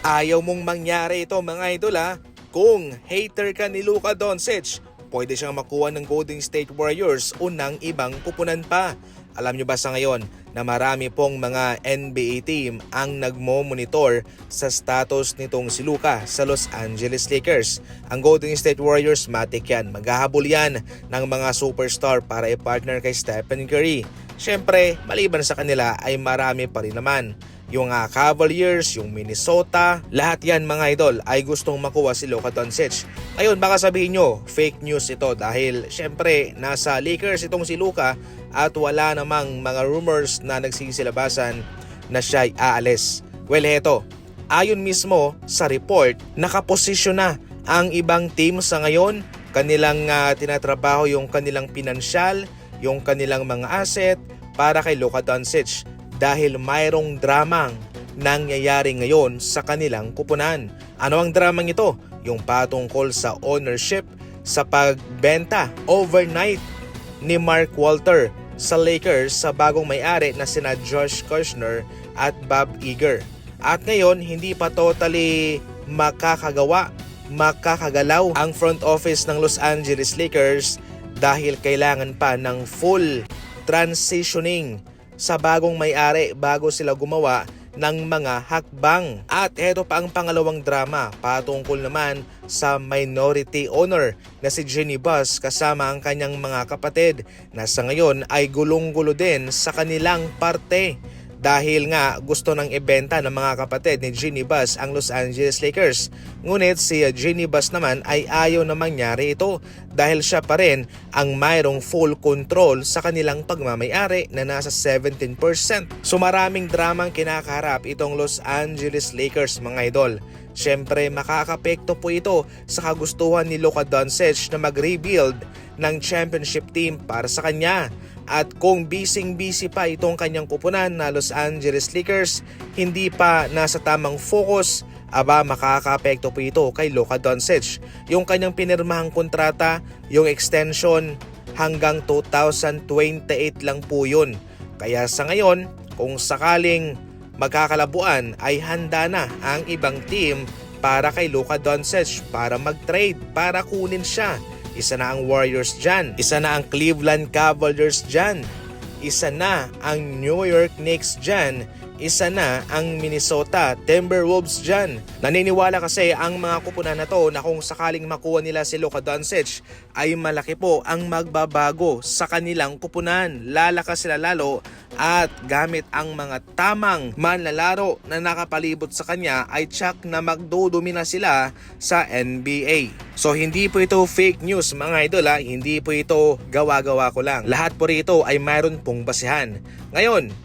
Ayaw mong mangyari ito mga idol ha. Kung hater ka ni Luka Doncic, pwede siyang makuha ng Golden State Warriors o ng ibang pupunan pa. Alam nyo ba sa ngayon na marami pong mga NBA team ang nagmo-monitor sa status nitong si Luka sa Los Angeles Lakers. Ang Golden State Warriors, matik yan. Maghahabol yan ng mga superstar para i-partner kay Stephen Curry. Siyempre, maliban sa kanila ay marami pa rin naman. Yung Cavaliers, yung Minnesota, lahat yan mga idol ay gustong makuha si Luka Doncic. Ngayon baka sabihin nyo, fake news ito dahil syempre nasa Lakers itong si Luka at wala namang mga rumors na nagsisilabasan na siya'y aalis. Well heto, ayon mismo sa report, nakaposisyon na ang ibang team sa ngayon. Kanilang tinatrabaho yung kanilang pinansyal, yung kanilang mga asset para kay Luka Doncic. Dahil mayroong dramang nangyayari ngayon sa kanilang kupunan. Ano ang dramang ito? Yung patungkol sa ownership sa pagbenta overnight ni Mark Walter sa Lakers sa bagong may-ari na sina Josh Kushner at Bob Iger. At ngayon, hindi pa totally makakagalaw ang front office ng Los Angeles Lakers dahil kailangan pa ng full transitioning sa bagong may-ari bago sila gumawa ng mga hakbang. At ito pa ang pangalawang drama patungkol naman sa minority owner na si Jeanie Buss kasama ang kanyang mga kapatid na sa ngayon ay gulong-gulo din sa kanilang parte. Dahil nga gusto nang ibenta ng mga kapatid ni Jeanie Buss ang Los Angeles Lakers. Ngunit si Jeanie Buss naman ay ayaw na mangyari ito dahil siya pa rin ang mayroong full control sa kanilang pagmamayari na nasa 17%. So maraming dramang kinakaharap itong Los Angeles Lakers mga idol. Siyempre makakapekto po ito sa kagustuhan ni Luka Doncic na mag-rebuild ng championship team para sa kanya. At kung busy pa itong kanyang kupunan na Los Angeles Lakers, hindi pa nasa tamang focus, makakapekto po ito kay Luka Doncic. Yung kanyang pinirmahang kontrata, yung extension hanggang 2028 lang po yun. Kaya sa ngayon, kung sakaling magkakalabuan ay handa na ang ibang team para kay Luka Doncic para mag-trade, para kunin siya. Isa na ang Warriors dyan, isa na ang Cleveland Cavaliers dyan, isa na ang New York Knicks dyan, isa na ang Minnesota Timberwolves dyan. Naniniwala kasi ang mga kupunan na to na kung sakaling makuha nila si Luka Doncic ay malaki po ang magbabago sa kanilang kupunan. Lalakas sila lalo at gamit ang mga tamang manlalaro na nakapalibot sa kanya ay tsak na magdudumina sila sa NBA. So hindi po ito fake news mga idol hindi po ito gawa-gawa ko lang. Lahat po rito ay mayroon pong basehan. Ngayon,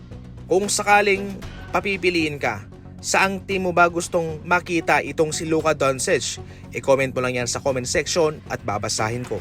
kung sakaling papipiliin ka, saang team mo ba gustong makita itong si Luka Doncic? I-comment mo lang yan sa comment section at babasahin ko.